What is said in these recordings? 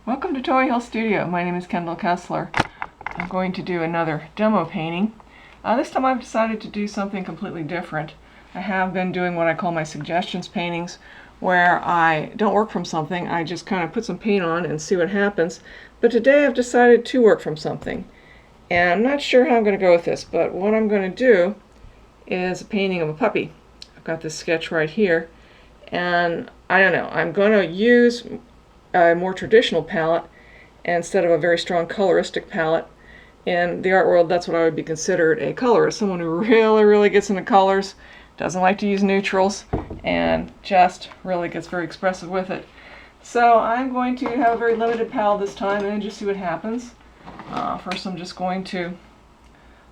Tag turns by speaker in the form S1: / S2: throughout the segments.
S1: Welcome to Toy Hill Studio. My name is Kendall Kessler. I'm going to do another demo painting. This time I've decided to do something completely different. I have been doing what I call my suggestions paintings, where I don't work from something, I just kind of put some paint on and see what happens. But today I've decided to work from something. And I'm not sure how I'm going to go with this, but what I'm going to do is a painting of a puppy. I've got this sketch right here, and I don't know, I'm going to use a more traditional palette instead of a very strong coloristic palette. In the art world, that's what I would be considered a colorist, someone who really gets into colors, doesn't like to use neutrals, and just really gets very expressive with it. So I'm going to have a very limited palette this time and just see what happens. First I'm just going to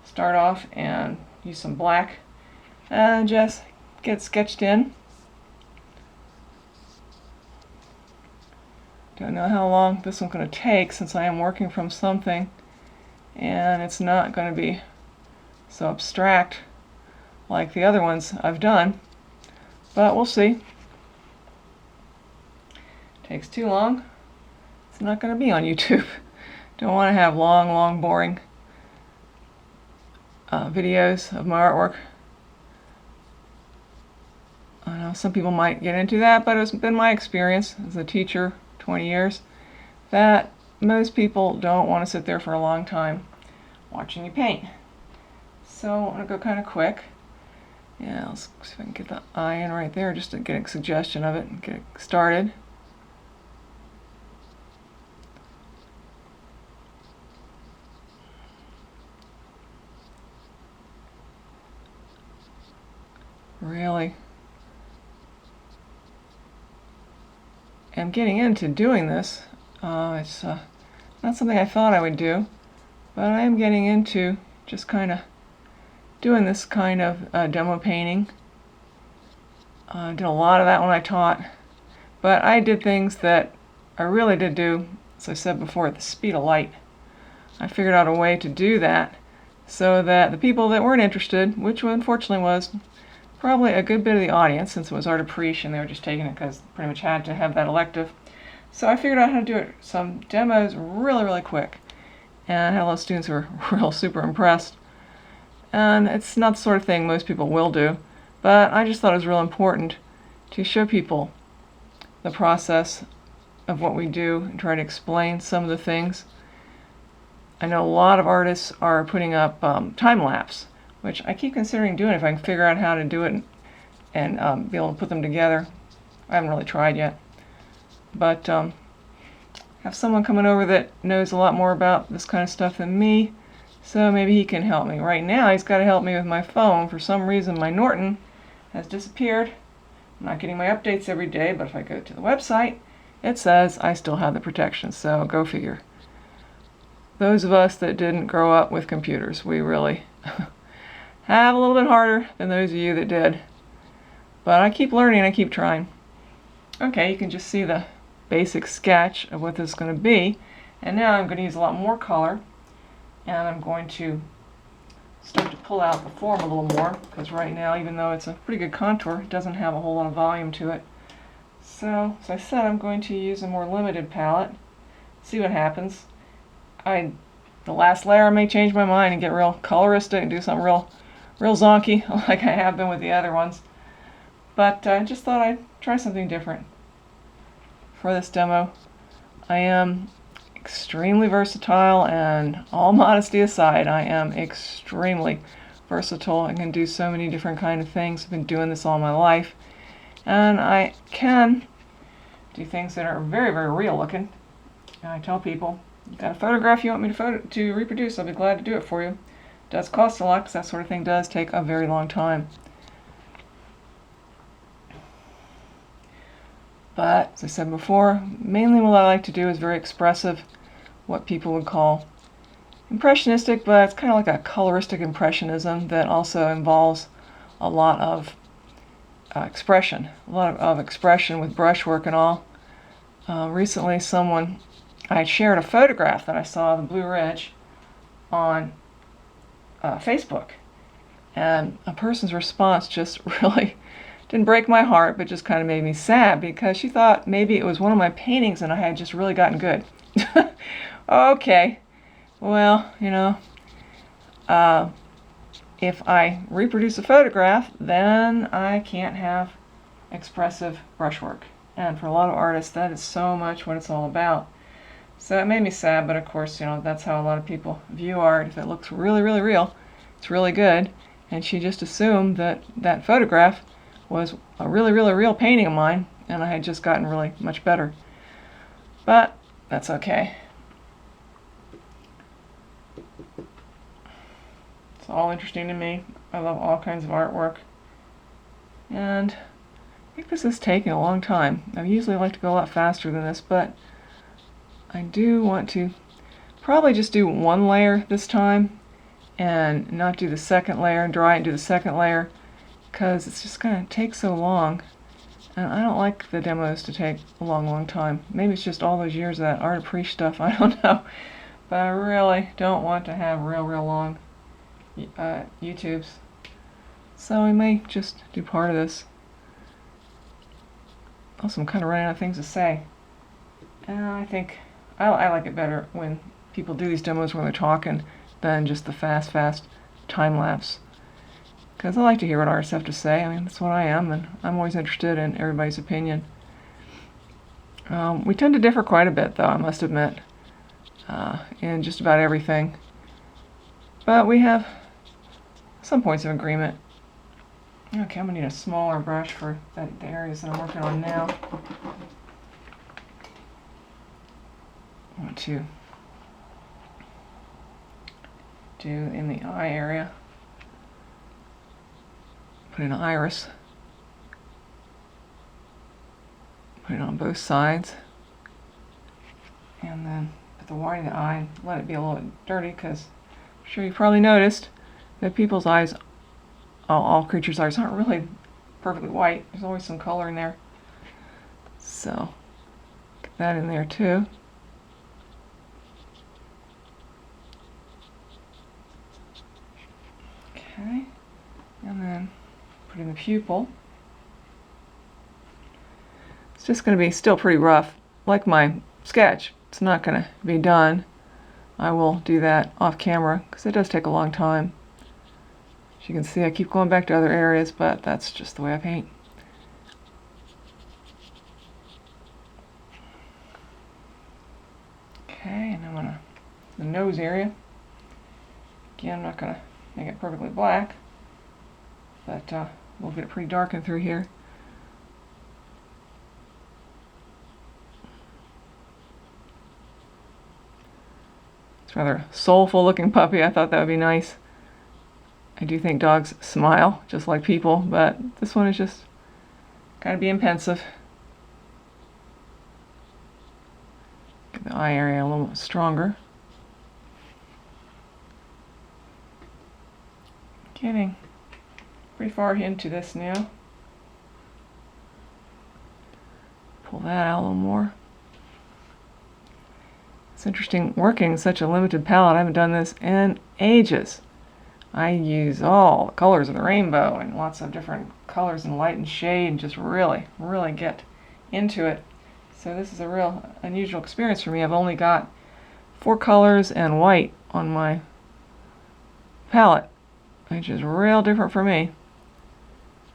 S1: start off and use some black and just get sketched in. Don't know how long this one's going to take since I am working from something and it's not going to be so abstract like the other ones I've done, but we'll see. Takes too long, it's not going to be on YouTube. Don't want to have long boring videos of my artwork. I know some people might get into that, but it's been my experience as a teacher 20 years that most people don't want to sit there for a long time watching you paint. So I'm going to go kind of quick. Yeah, let's see if I can get the eye in right there just to get a suggestion of it and get it started. Really am getting into doing this. It's not something I thought I would do, but I am getting into just kind of doing this kind of demo painting. I did a lot of that when I taught, but I did things that I really did do, as I said before, at the speed of light. I figured out a way to do that so that the people that weren't interested, which unfortunately was probably a good bit of the audience, since it was art appreciation, they were just taking it because pretty much had to have that elective. So I figured out how to do it, some demos really quick. And I had a lot of students who were real super impressed. And it's not the sort of thing most people will do, but I just thought it was real important to show people the process of what we do and try to explain some of the things. I know a lot of artists are putting up time-lapse, which I keep considering doing if I can figure out how to do it and be able to put them together. I haven't really tried yet. But have someone coming over that knows a lot more about this kind of stuff than me, so maybe he can help me. Right now he's got to help me with my phone. For some reason my Norton has disappeared. I'm not getting my updates every day, but if I go to the website, it says I still have the protection, so go figure. Those of us that didn't grow up with computers, we really have a little bit harder than those of you that did. But I keep learning, I keep trying. Okay, you can just see the basic sketch of what this is going to be. And now I'm going to use a lot more color. And I'm going to start to pull out the form a little more, because right now, even though it's a pretty good contour, it doesn't have a whole lot of volume to it. So, as I said, I'm going to use a more limited palette. See what happens. The last layer I may change my mind and get real coloristic and do something real zonky like I have been with the other ones. But I just thought I'd try something different for this demo. I am extremely versatile, and all modesty aside, I am extremely versatile and can do so many different kind of things. I've been doing this all my life, and I can do things that are very real looking. And I tell people, you got a photograph you want me to reproduce, I'll be glad to do it for you. It does cost a lot, because that sort of thing does take a very long time. But, as I said before, mainly what I like to do is very expressive, what people would call impressionistic, but it's kind of like a coloristic impressionism that also involves a lot of expression. A lot of expression with brushwork and all. Recently I shared a photograph that I saw of the Blue Ridge on Facebook, and a person's response just really didn't break my heart, but just kind of made me sad, because she thought maybe it was one of my paintings and I had just really gotten good. Okay, well, you know, if I reproduce a photograph, then I can't have expressive brushwork. And for a lot of artists, that is so much what it's all about. So it made me sad, but of course, you know, that's how a lot of people view art. If it looks really, really real, it's really good. And she just assumed that that photograph was a really, really real painting of mine, and I had just gotten really much better. But that's okay. It's all interesting to me. I love all kinds of artwork. And I think this is taking a long time. I usually like to go a lot faster than this, but I do want to probably just do one layer this time and not do the second layer and dry it and do the second layer, because it's just going to take so long. And I don't like the demos to take a long, long time. Maybe it's just all those years of that Art of Preach stuff, I don't know. But I really don't want to have real, real long YouTubes. So I may just do part of this. Also, I'm kind of running out of things to say. And I think I like it better when people do these demos when they're talking than just the fast time lapse. Because I like to hear what artists have to say. I mean, that's what I am, and I'm always interested in everybody's opinion. We tend to differ quite a bit, though, I must admit, in just about everything. But we have some points of agreement. Okay, I'm going to need a smaller brush for the areas that I'm working on now. I want to do in the eye area. Put in an iris. Put it on both sides. And then put the white of the eye. Let it be a little bit dirty, because I'm sure you probably noticed that people's eyes, all creatures' eyes, aren't really perfectly white. There's always some color in there. So, get that in there too. Okay, and then put in the pupil. It's just going to be still pretty rough, like my sketch. It's not going to be done. I will do that off camera, because it does take a long time. As you can see, I keep going back to other areas, but that's just the way I paint. Okay, and I'm going to the nose area. Again, I'm not going to make it perfectly black, but we'll get it pretty darkened through here. It's a rather soulful looking puppy. I thought that would be nice. I do think dogs smile just like people, but this one is just kind of being pensive. Get the eye area a little stronger. Getting pretty far into this now. Pull that out a little more. It's interesting working such a limited palette. I haven't done this in ages. I use all the colors of the rainbow and lots of different colors and light and shade, and just really, really get into it. So this is a real unusual experience for me. I've only got 4 colors and white on my palette, which is real different for me.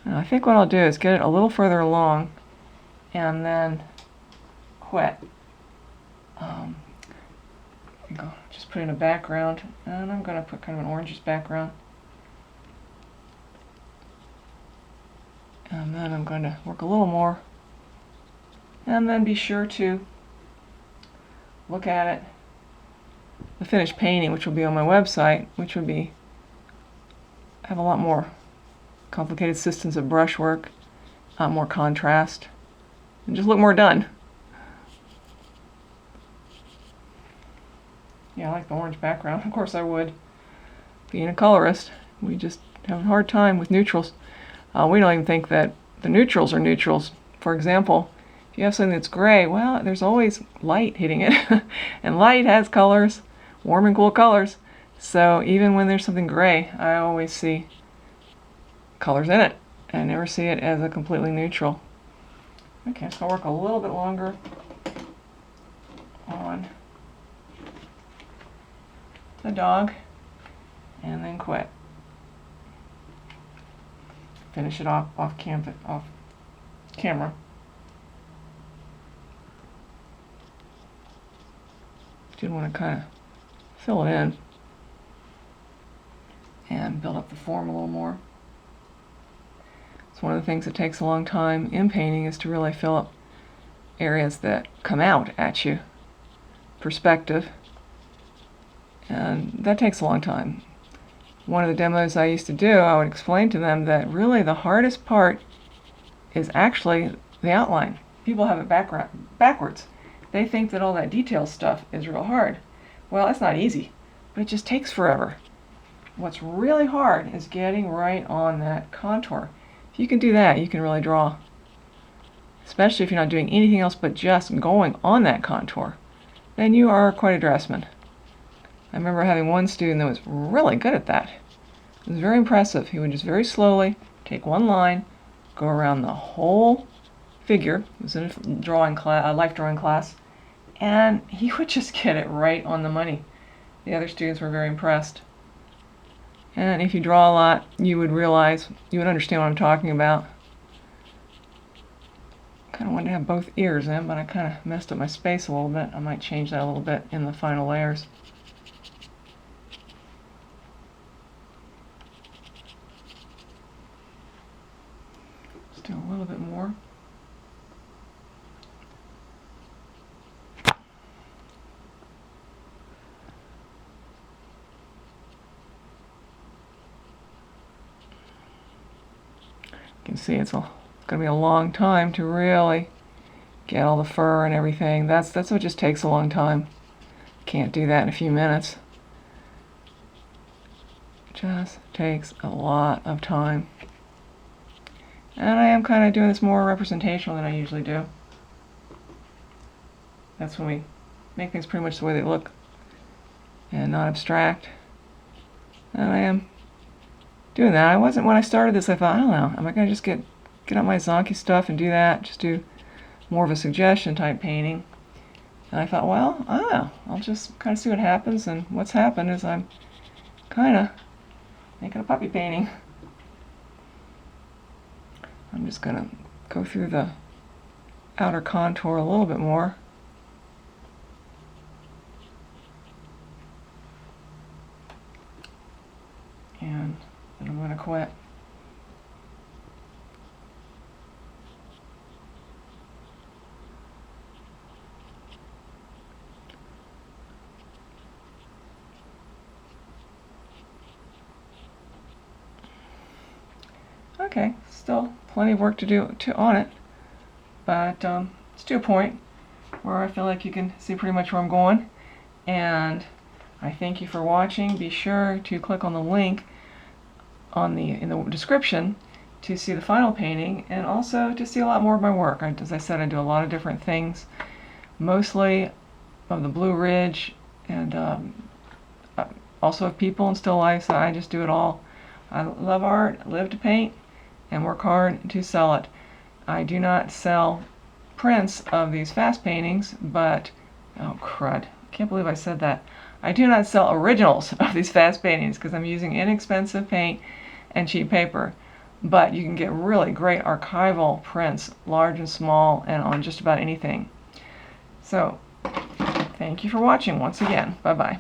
S1: And I think what I'll do is get it a little further along and then quit. Just put in a background, and I'm going to put kind of an orangish background. And then I'm going to work a little more. And then be sure to look at it, the finished painting, which will be on my website, which would be have a lot more complicated systems of brushwork, more contrast, and just look more done. Yeah, I like the orange background. Of course I would. Being a colorist, we just have a hard time with neutrals. We don't even think that the neutrals are neutrals. For example, if you have something that's gray, well, there's always light hitting it. And light has colors, warm and cool colors. So even when there's something gray, I always see colors in it. I never see it as a completely neutral. Okay, so I'll work a little bit longer on the dog, and then quit. Finish it off camera. Did want to kind of fill it in and build up the form a little more. It's one of the things that takes a long time in painting, is to really fill up areas that come out at you, perspective, and that takes a long time. One of the demos I used to do, I would explain to them that really the hardest part is actually the outline. People have it backwards. They think that all that detail stuff is real hard. Well, it's not easy, but it just takes forever. What's really hard is getting right on that contour. If you can do that, you can really draw. Especially if you're not doing anything else but just going on that contour. Then you are quite a dressman. I remember having one student that was really good at that. It was very impressive. He would just very slowly take one line, go around the whole figure. It was in a drawing class, a life drawing class, and he would just get it right on the money. The other students were very impressed. And if you draw a lot, you would understand what I'm talking about. Kind of wanted to have both ears in, but I kind of messed up my space a little bit. I might change that a little bit in the final layers. Just do a little bit more. You can see it's going to be a long time to really get all the fur and everything. That's what just takes a long time. Can't do that in a few minutes. Just takes a lot of time. And I am kind of doing this more representational than I usually do. That's when we make things pretty much the way they look and not abstract. And I am doing that. I wasn't, when I started this, I thought, I don't know, am I going to just get out my zonky stuff and do that? Just do more of a suggestion type painting. And I thought, well, I don't know, I'll just kind of see what happens. And what's happened is I'm kind of making a puppy painting. I'm just going to go through the outer contour a little bit more. And then I'm going to quit. Okay, still plenty of work to do on it, but it's to a point where I feel like you can see pretty much where I'm going. And I thank you for watching. Be sure to click on the link in the description to see the final painting, and also to see a lot more of my work. As I said, I do a lot of different things, mostly of the Blue Ridge, and also of people and still life, so I just do it all. I love art, live to paint, and work hard to sell it. I do not sell prints of these fast paintings, but, oh crud, I can't believe I said that. I do not sell originals of these fast paintings because I'm using inexpensive paint and cheap paper. But you can get really great archival prints, large and small, and on just about anything. So, thank you for watching once again. Bye-bye.